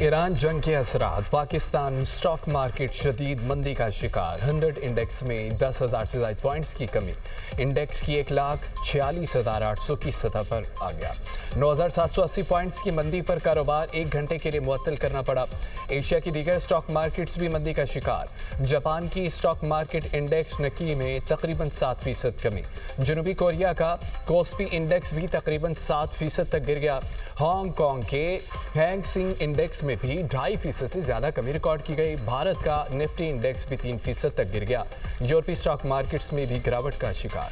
Iran जंग के असरात, पाकिस्तान स्टॉक मार्केट शदीद मंदी का शिकार। 100 इंडेक्स में 10,000 से ज्यादा पॉइंट्स की कमी। इंडेक्स की 1,46,800 की सतह पर आ गया। 9,780 पॉइंट्स की मंदी पर कारोबार 1 घंटे के लिए मुअत्तल करना पड़ा। एशिया की दीगर स्टॉक मार्केट्स भी मंदी का शिकार। जापान की स्टॉक मार्केट इंडेक्स नकी में तकरीबन 7% कमी। जनूबी कोरिया का कोस्पी इंडेक्स भी तकरीबन 7% तक गिर गया। हांगकांग के हैंग सेंग इंडेक्स में भी 2.5% से ज्यादा कमी रिकॉर्ड की गई। भारत का निफ्टी इंडेक्स भी 3% तक गिर गया। यूरोपीय स्टॉक मार्केट्स में भी गिरावट का शिकार।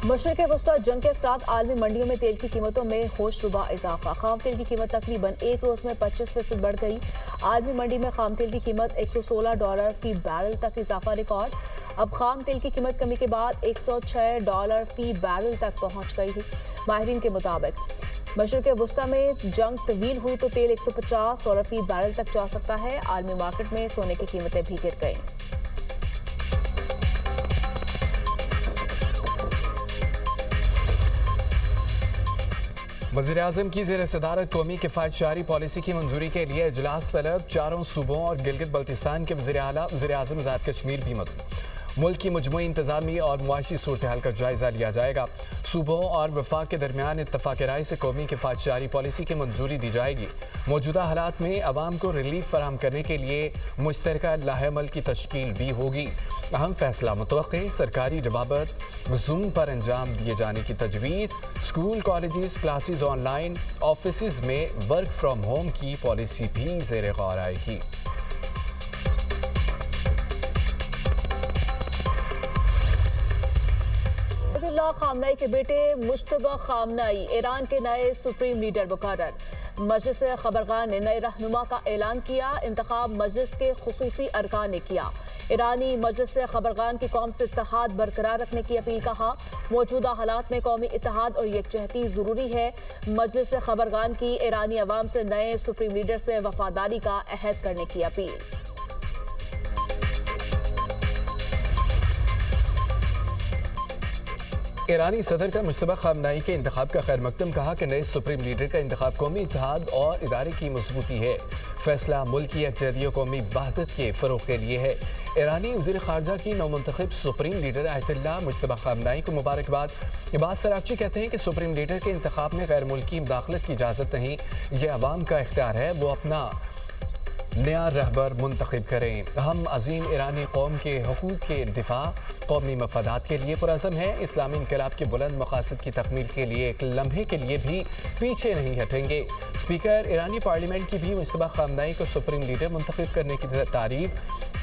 मशरिक़ वस्ता जंग के साथ आलमी मंडियों में तेल की कीमतों में होशरुबा इजाफा। खाम तेल की कीमत तकरीबन एक रोज में 25% बढ़ गई। आलमी मंडी में खाम तेल की कीमत $116 फी बैरल तक इजाफा रिकॉर्ड। अब खाम तेल की कीमत कमी के बाद $106 फी बैरल तक पहुंच गई थी। माहिरीन के मुताबिक मशरिक़ वस्ता में जंग तवील हुई तो तेल $150 फी बैरल तक जा सकता है। आलमी मार्केट में सोने की कीमतें भी गिर गईं। वज़ीर-ए-आज़म की ज़ेर सदारत कौमी किफ़ायत-शहरी पॉलिसी की मंजूरी के लिए इजलास तलब। चारों सूबों और गिलगित बल्तिस्तान के वज़ीर-ए-आला, वज़ीर-ए-आज़म आज़ाद कश्मीर भी मौजूद। मुल्क की मजमूई इंतज़ामी और मुआशी सूरत हाल का जायज़ा लिया जाएगा। सूबों और वफाक के दरमियान इत्तफ़ाक़ राय से कौमी किफ़ायत-शहरी पॉलिसी की मंजूरी दी जाएगी। मौजूदा हालात में अवाम को रिलीफ फराहम करने के लिए मुश्तरका लाहेमल की तश्कील भी होगी। अहम फैसला मुतवक्के। सरकारी रवाबत ज़ूम पर अंजाम दिए जाने की तजवीज़। School, colleges, classes online, office में वर्क फ्राम होम की पॉलिसी भी ज़ेर गौर आएगी। खामनाई के बेटे मुश्तबा खामनाई ईरान के नए सुप्रीम लीडर मुकर्रर। मजलिस खबरगान ने नए रहनुमा का ऐलान किया। इंतखाब मजलिस के खुसूसी अरकान ने किया। ईरानी मजलिस खबरगान की कौम से इत्तेहाद बरकरार रखने की अपील कहा। मौजूदा हालात में कौमी इत्तेहाद और यकजहती जरूरी है। मजलिस खबरगान की ईरानी अवाम से नए सुप्रीम लीडर से वफादारी का अहद करने की अपील। ईरानी सदर का मुश्तबा खामनाई के इंतखाब का खैर मकदम। कहा कि नए सुप्रीम लीडर का इंतखाब कौमी इत्तेहाद और इदारे की मजबूती है। फैसला मुल्क की यकजहती कौमी वहदत के फरोग के लिए है। ईरानी वज़ीर ख़ारजा की नौमुंतखब supreme leader Ayatollah Mujtaba Khamenei को मुबारकबाद। अब्बास सरागची कहते हैं कि सुप्रीम लीडर के इंतखाब में गैर मुल्की मुदाखलत की इजाज़त नहीं, यह अवाम का इख्तियार है। वो अपना नया रहबर मुंतखब करें। हम अजीम ईरानी कौम के हकूक़ के दिफा, कौमी मफादात के लिए पुरअज़म है। इस्लामी इनकलाब के बुलंद मकासद की तकमील के लिए एक लम्हे के लिए भी पीछे नहीं हटेंगे। स्पीकर ईरानी पार्लियामेंट की भी मुश्तबा खामनाई को सुप्रीम लीडर मुंतखब करने की तारीफ।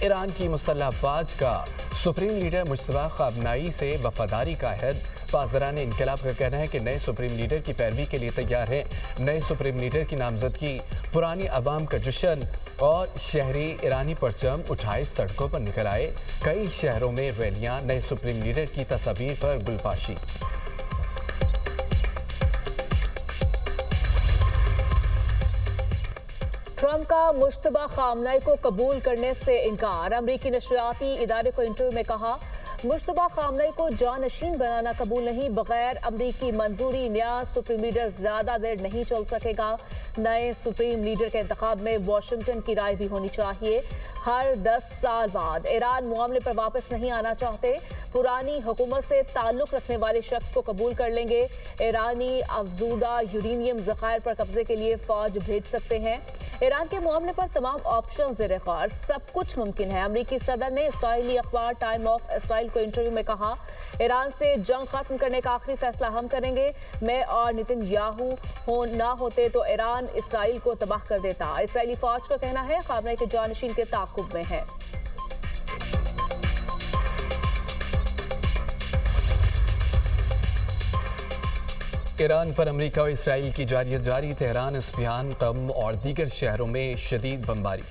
ईरान की मुसल्लह अफ़वाज का सुप्रीम लीडर मुश्तबा खामनाई से वफादारी का अहद। पासदारान इनकलाब का कहना है कि नए सुप्रीम लीडर की पैरवी के लिए तैयार है। नए सुप्रीम लीडर की नामजदगी पुरानी अवाम का जश्न और शहरी ईरानी परचम उठाए सड़कों पर निकल आए। कई शहरों में रैलियां, नए सुप्रीम लीडर की तस्वीर पर गुलपाशी। ट्रंप का मुश्तबा खामनाई को कबूल करने से इनकार। अमरीकी नशरियाती इदारे को इंटरव्यू में कहा, मुश्तबा खामनाई को जानशीन बनाना कबूल नहीं। बगैर अमरीकी मंजूरी नया सुप्रीम लीडर ज्यादा देर नहीं चल सकेगा। नए सुप्रीम लीडर के इंतखाब में वाशिंगटन की राय भी होनी चाहिए। हर 10 साल बाद ईरान मामले पर वापस नहीं आना चाहते। पुरानी हुकूमत से ताल्लुक रखने वाले शख्स को कबूल कर लेंगे। ईरानी अफजूदा यूरेनियम ज़खायर पर कब्जे के लिए फौज भेज सकते हैं। ईरान के मामले पर तमाम ऑप्शन ज़ेर गौर, सब कुछ मुमकिन है। अमरीकी सदर ने इस्राइली अखबार टाइम ऑफ इस्राइल को इंटरव्यू में कहा, ईरान से जंग खत्म करने का आखिरी फैसला हम करेंगे। मैं और नेतन्याहू ना होते तो ईरान इस्राइल को तबाह कर देता। इस्राइली फौज का कहना है खामनाई के जानशीन के ताक़ुब में है। ईरान पर अमेरिका और इसराइल की जारी तेहरान, इस्फहान, कम और दीगर शहरों में शदीद बमबारी।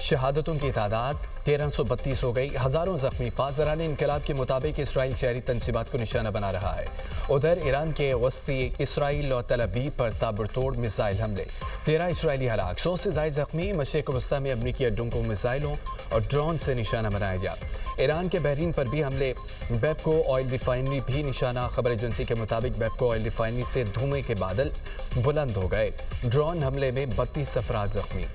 शहादतों की तादाद 1332 हो गई, हजारों जख्मी। पासदारान इनकलाब के मुताबिक इसराइल शहरी तनसीबात को निशाना बना रहा है। उधर ईरान के वस्ती इसराइल और तल अवीव पर ताबड़तोड़ मिसाइल हमले, 13 इसराइली हलाक, 100 से ज्यादा जख्मी। मशरिक वस्ती में अमरीकी अड्डों को मिसाइलों और ड्रोन से निशाना बनाया गया। ईरान के बहरीन पर भी हमले, बेपको ऑयल रिफाइनरी भी निशाना। खबर एजेंसी के मुताबिक बेपको ऑयल रिफाइनरी से धुएं के बादल बुलंद हो गए। ड्रोन हमले में 32 अफराद जख्मी।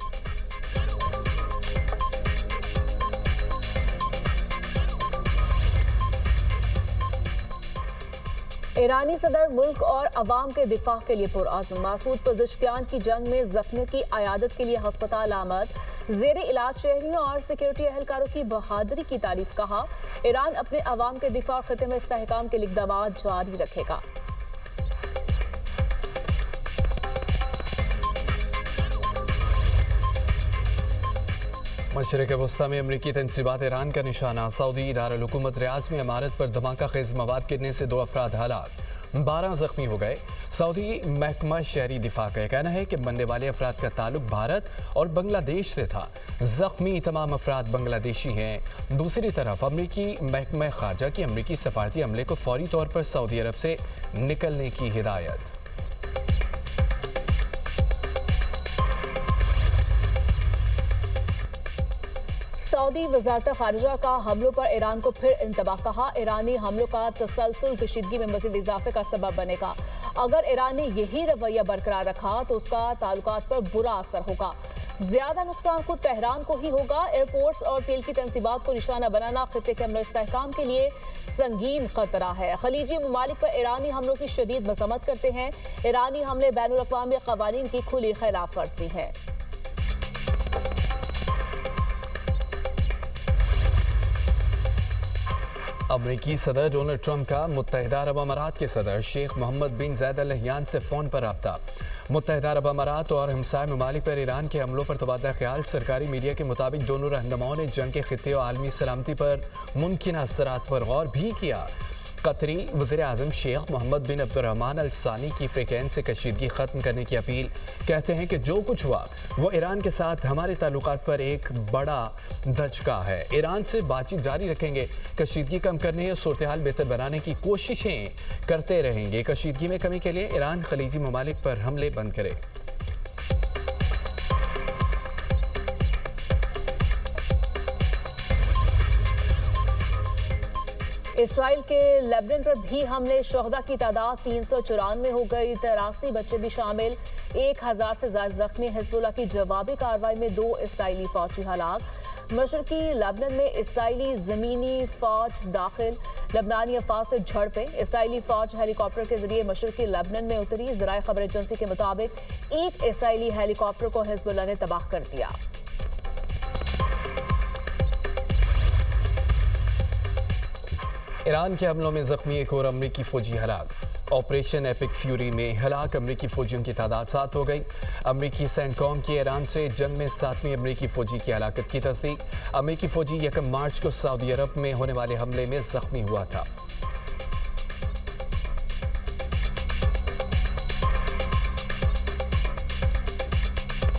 ईरानी सदर मुल्क और अवाम के दिफा के लिए पुरअज़्म। मासूद पज़िश्कियान की जंग में जख्मियों की अयादत के लिए हस्पताल आमद। ज़ेरे इलाज शहरियों और सिक्योरिटी एहलकारों की बहादुरी की तारीफ। कहा, ईरान अपने अवाम के दिफा और खिते में इस्तेहकाम के इक़दाम जारी रखेगा। मशरिक़ वस्ती में अमरीकी तनसीबात ईरान का निशाना। सऊदी इदारुल हुकूमत रियाज में इमारत पर धमाका खेज मवाद गिरने से 2 अफराद हलाक, 12 जख्मी हो गए। सऊदी महकमा शहरी दिफा का कहना है कि मरने वाले अफराद का ताल्लुक भारत और बांग्लादेश से था। जख्मी तमाम अफराद बांग्लादेशी हैं। दूसरी तरफ अमरीकी महकमा खारजा की अमरीकी सफारती अमले को फौरी तौर पर सऊदी अरब से निकलने की हिदायत। सऊदी वज़ारत खारिजा का हमलों पर ईरान को फिर इंतबाह। कहा, ईरानी हमलों का तसलसल कशीदगी में मज़ीद इजाफे का सबब बनेगा। अगर ईरान ने यही रवैया बरकरार रखा तो उसका ताल्लुकात पर बुरा असर होगा। ज्यादा नुकसान खुद तेहरान को ही होगा। एयरपोर्ट्स और तेल की तनसीबात को निशाना बनाना खित्ते के अमन इस्तेहकाम के लिए संगीन खतरा है। खलीजी ममालिक पर ईरानी हमलों की शदीद मजम्मत करते हैं। ईरानी हमले बैनुल अक़वामी क़वानीन की खुली खिलाफ वर्जी है। अमरीकी सदर डोनाल्ड ट्रंप का मुत्तहिदा अरब अमारात के सदर शेख मोहम्मद बिन ज़ायद अल नहयान से फ़ोन पर रब्ता। मुत्तहिदा अरब अमारात और हमसाय ममालिक पर ईरान के हमलों पर तबादला ख्याल। सरकारी मीडिया के मुताबिक दोनों रहनुमाओं ने जंग के खित्ते और आलमी सलामती पर मुमकिन असरात पर गौर भी किया। कतरी वज़ीर आज़म शेख मोहम्मद बिन अब्दुर्रहमान अल सानी की फ्रीकैन से कशीदगी ख़त्म करने की अपील। कहते हैं कि जो कुछ हुआ वो ईरान के साथ हमारे ताल्लुकात पर एक बड़ा धचका है। ईरान से बातचीत जारी रखेंगे, कशीदगी कम करने और सूरत हाल बेहतर बनाने की कोशिशें करते रहेंगे। कशीदगी में कमी के लिए ईरान खलीजी ममालिक पर हमले बंद करे। इसराइल के लेबनान पर भी हमले, शहदा की तादाद 394 हो गई। 83 बच्चे भी शामिल, 1000 से ज्यादा जख्मी। हिजबुल्लाह की जवाबी कार्रवाई में 2 इसराइली फौजी हलाक। मशरकी लेबनान में इसराइली जमीनी फौज दाखिल, लेबनानी अफवाज से झड़पें। इसराइली फौज हेलीकॉप्टर के जरिए मशरकी लेबनान में उतरी। ज़राए खबर एजेंसी के मुताबिक एक इसराइली हेलीकॉप्टर को हिजबुल्लाह ने तबाह कर दिया। ईरान के हमलों में जख्मी एक और अमरीकी फौजी हलाक। ऑपरेशन एपिक फ्यूरी में हलाक अमरीकी फौजियों की तादाद 7 हो गई। अमरीकी सेंटकॉम की ईरान से जंग में 7वीं अमरीकी फौजी की हलाकत की तस्दीक। अमरीकी फौजी 1 मार्च को सऊदी अरब में होने वाले हमले में जख्मी हुआ था।